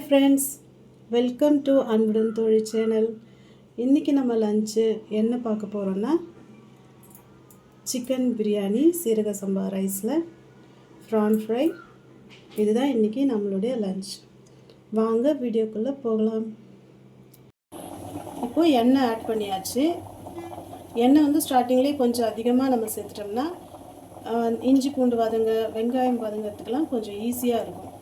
Friends, welcome to அன்புடன் தோழி channel. இன்றைக்கி நம்ம லஞ்சு என்ன பார்க்க போகிறோன்னா, சிக்கன் பிரியாணி, சீரக சம்பா ரைஸில் ப்ரான் ஃப்ரை. இதுதான் இன்றைக்கி நம்மளுடைய லஞ்ச். வாங்க வீடியோக்குள்ளே போகலாம். இப்போது எண்ணெய் ஆட் பண்ணியாச்சு. எண்ணெய் வந்து ஸ்டார்டிங்லேயே கொஞ்சம் அதிகமாக நம்ம சேர்த்துட்டோம்னா இஞ்சி பூண்டு வதங்க, வெங்காயம் வதங்கிறதுக்கெலாம் கொஞ்சம் ஈஸியாக இருக்கும்.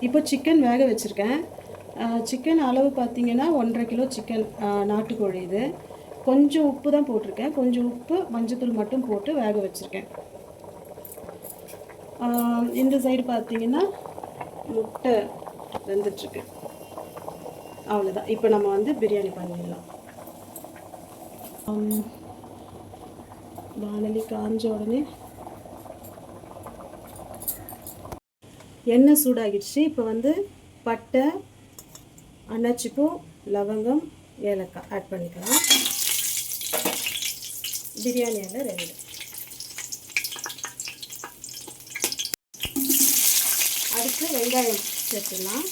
இப்போ சிக்கன் வேக வச்சுருக்கேன். சிக்கன் அளவு பார்த்திங்கன்னா 1.5 கிலோ சிக்கன், நாட்டுக்கோழி. இது கொஞ்சம் உப்பு தான் போட்டிருக்கேன். கொஞ்சம் உப்பு, மஞ்சத்தூள் மட்டும் போட்டு வேக வச்சுருக்கேன். இந்த சைடு பார்த்திங்கன்னா முட்டை வெந்துட்டுருக்கு. அவ்வளோதான். இப்போ நம்ம வந்து பிரியாணி பண்ணிடலாம். வானலி காஞ்ச உடனே எண்ணெய் சூடாகிடுச்சு. இப்போ வந்து பட்டை, அன்னாச்சிப்பூ, லவங்கம், ஏலக்காய் ஆட் பண்ணிக்கலாம். பிரியாணி எல்லாம் ரெடி. அடுத்து வெங்காயம் சேர்த்துடலாம்.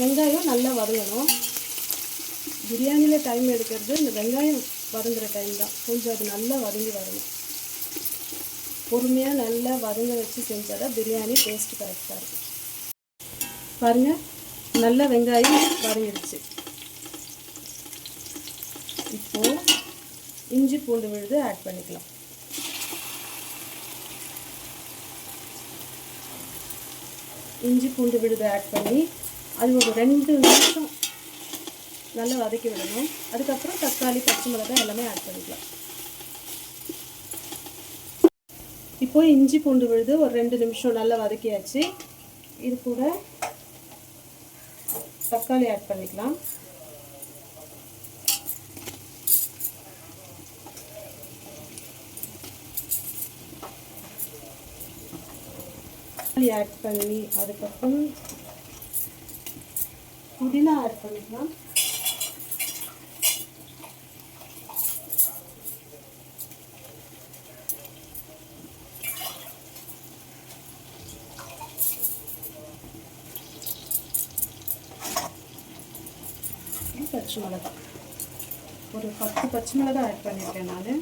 வெங்காயம் நல்லா வதங்கணும். பிரியாணியில் டைம் எடுக்கிறது இந்த வெங்காயம் வதங்குற டைம் தான். கொஞ்சம் அது நல்லா வதங்கி வரணும். பொறுமையாக நல்லா வதங்க வச்சு செஞ்சால் தான் பிரியாணி டேஸ்ட்டு கரெக்டாக இருக்கும். பாருங்கள், நல்லா வெங்காயம் வதங்கிடுச்சு. இப்போது இஞ்சி பூண்டு விழுது ஆட் பண்ணிக்கலாம். இஞ்சி பூண்டு விழுது ஆட் பண்ணி அது ஒரு 2 நிமிஷம் நல்லா வதக்கி விடணும். அதுக்கப்புறம் தக்காளி, பச்சை மிளகாய் எல்லாமே ஆட் பண்ணிக்கலாம். இப்போது இஞ்சி பூண்டு விழுது ஒரு 2 நிமிஷம் நல்லா வதக்கியாச்சு. இது கூட தக்காளி ஆட் பண்ணிக்கலாம். தக்காளி ஆட் பண்ணி அதுக்கப்புறம் புதினா ஆட் பண்ணிக்கலாம். பச்சை மிளகாய் ஒரு 10 பச்சை மிளகாய் ஆட் பண்ணியிருக்கேன் நான்.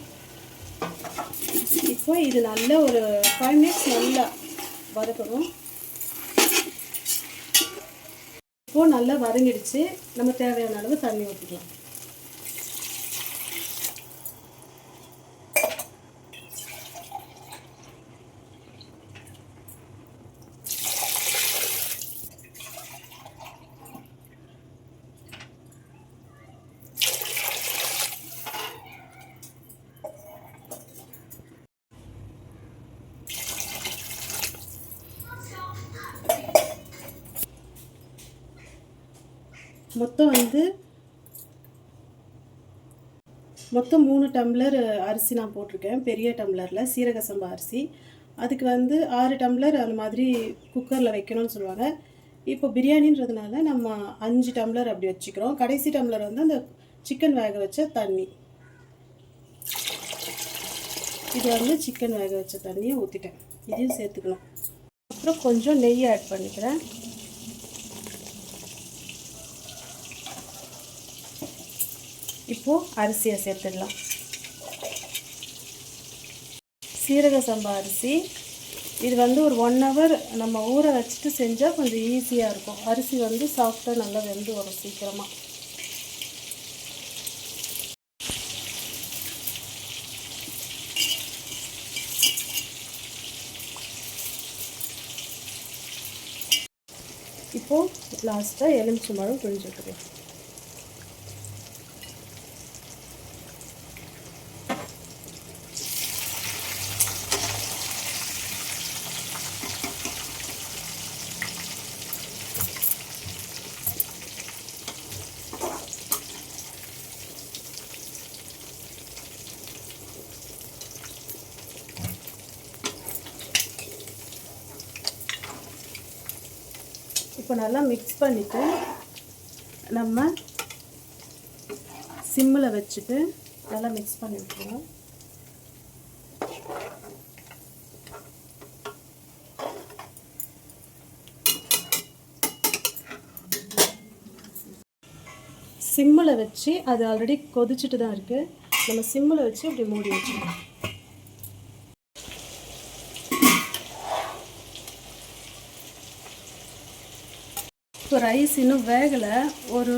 இப்போ இது நல்ல ஒரு 5 மினிட்ஸ் நல்லா வதக்கணும். இப்போது நல்லா வதங்கிடுச்சு. நம்ம தேவையான அளவு தண்ணி ஊற்றிக்கலாம். மொத்தம் 3 டம்ளர் அரிசி நான் போட்டிருக்கேன். பெரிய டம்ளரில் சீரக சம்பா அரிசி. அதுக்கு வந்து 6 டம்ளர் அந்த மாதிரி குக்கரில் வைக்கணும்னு சொல்லுவாங்க. இப்போ பிரியாணின்றதுனால நம்ம 5 டம்ளர் அப்படி வச்சுக்கிறோம். கடைசி டம்ளர் வந்து அந்த சிக்கன் வேக வச்ச தண்ணி. இது வந்து சிக்கன் வேக வச்ச தண்ணியை ஊற்றிட்டேன். இதையும் சேர்த்துக்கணும். அப்புறம் கொஞ்சம் நெய் ஆட் பண்ணிக்கிறேன். இப்போது அரிசியை சேர்த்துடலாம். சீரக சம்பா அரிசி. இது வந்து ஒரு 1 ஹவர் நம்ம ஊற வச்சுட்டு செஞ்சால் கொஞ்சம் ஈஸியாக இருக்கும். அரிசி வந்து சாஃப்டாக நல்லா வெந்து வரும் சீக்கிரமாக. இப்போது லாஸ்ட்டாக எலுமிச்சம்பழம் புழிஞ்சுக்கிறேன். இப்போ நல்லா மிக்ஸ் பண்ணிவிட்டு நம்ம சிம்மில் வச்சுட்டு நல்லா மிக்ஸ் பண்ணி விட்டுருவோம். சிம்மில் வச்சு அது ஆல்ரெடி கொதிச்சுட்டு தான் இருக்குது. நம்ம சிம்மில் வச்சு இப்படி மூடி வச்சுக்கலாம். இப்போ ரைஸ் இன்னும் வேகலை, ஒரு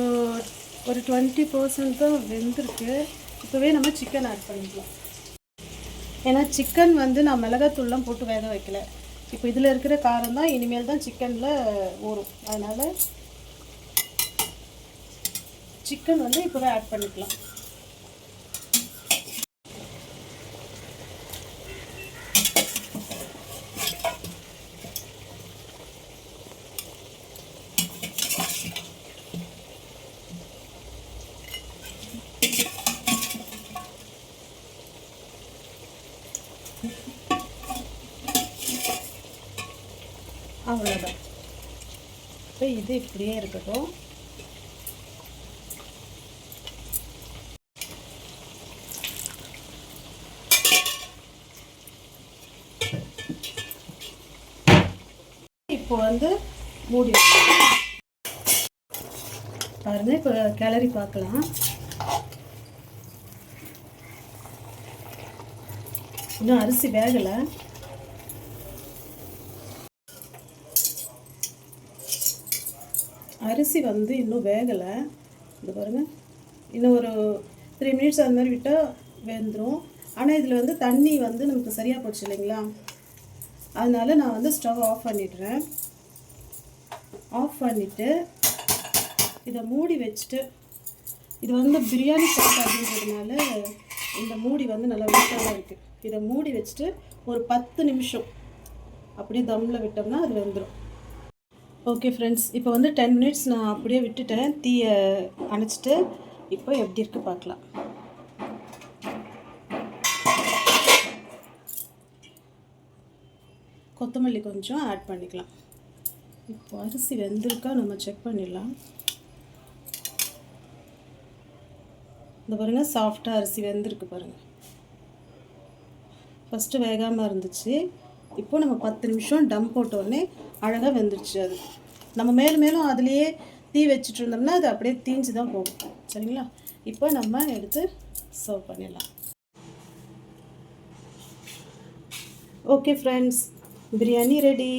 20% தான் வெந்திருக்கு. இப்போவே நம்ம சிக்கன் ஆட் பண்ணிக்கலாம். ஏன்னா சிக்கன் வந்து நான் மிளகாத்தூள்லாம் போட்டு வேக வைக்கல. இப்போ இதில் இருக்கிற காரம் தான் இனிமேல் தான் சிக்கனில் ஊறும். அதனால் சிக்கன் வந்து இப்போவே ஆட் பண்ணிக்கலாம். அவ்வளோதான். இப்போ இது இப்படியே இருக்கட்டும். இப்போ வந்து மூடி பாருங்க. இப்போ கிளறி பார்க்கலாம். இன்னும் அரிசி வேகலை. அரிசி வந்து இன்னும் வேகலை. இது பாருங்கள், இன்னும் ஒரு 3 மினிட்ஸ் அந்த மாதிரி விட்டால் வெந்துடும். ஆனால் இதில் வந்து தண்ணி வந்து நமக்கு சரியாக போச்சு இல்லைங்களா, அதனால் நான் வந்து ஸ்டவ் ஆஃப் பண்ணிடுறேன். ஆஃப் பண்ணிவிட்டு இதை மூடி வச்சுட்டு, இது வந்து பிரியாணி பாட் அப்படின்றதுனால இந்த மூடி வந்து நல்லா வெயிட்டாக இருக்குது. இதை மூடி வச்சுட்டு ஒரு 10 நிமிஷம் அப்படியே தம்மில் விட்டோம்னா அது வெந்துடும். ஓகே ஃப்ரெண்ட்ஸ், இப்போ வந்து 10 மினிட்ஸ் நான் அப்படியே விட்டுட்டேன். தீயை அணைச்சிட்டு இப்போ எப்படி இருக்குது பார்க்கலாம். கொத்தமல்லி கொஞ்சம் ஆட் பண்ணிக்கலாம். இப்போ அரிசி வெந்திருக்கா நம்ம செக் பண்ணிடலாம். இந்த பாருங்கள், சாஃப்டாக அரிசி வெந்திருக்கு பாருங்கள். ஃபஸ்ட்டு வேகாமல் இருந்துச்சு. இப்போ நம்ம 10 நிமிஷம் டம் போட்டோடனே அழகாக வெந்துருச்சு. அது நம்ம மேலும் அதுலேயே தீ வச்சுட்டு இருந்தோம்னா அது அப்படியே தீஞ்சு தான் போகும். சரிங்களா, இப்போ நம்ம எடுத்து சர்வ் பண்ணிடலாம். Okay friends, biryani ready.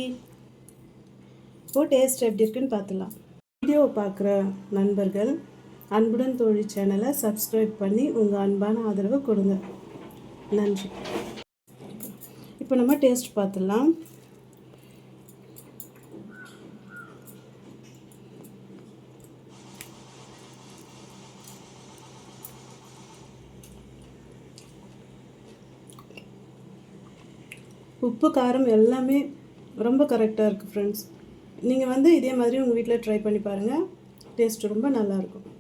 இப்போ டேஸ்ட் எப்படி இருக்குன்னு பார்த்துலாம். வீடியோவை பார்க்குற நண்பர்கள் அன்புடன் தோழி சேனலை சப்ஸ்கிரைப் பண்ணி உங்கள் அன்பான ஆதரவை கொடுங்க. நன்றி. இப்போ நம்ம டேஸ்ட் பார்த்துடலாம். உப்பு காரம் எல்லாமே ரொம்ப கரெக்டாக இருக்குது ஃப்ரெண்ட்ஸ். நீங்கள் வந்து இதே மாதிரி உங்கள் வீட்டில் ட்ரை பண்ணி பாருங்கள். டேஸ்ட் ரொம்ப நல்லாயிருக்கும்.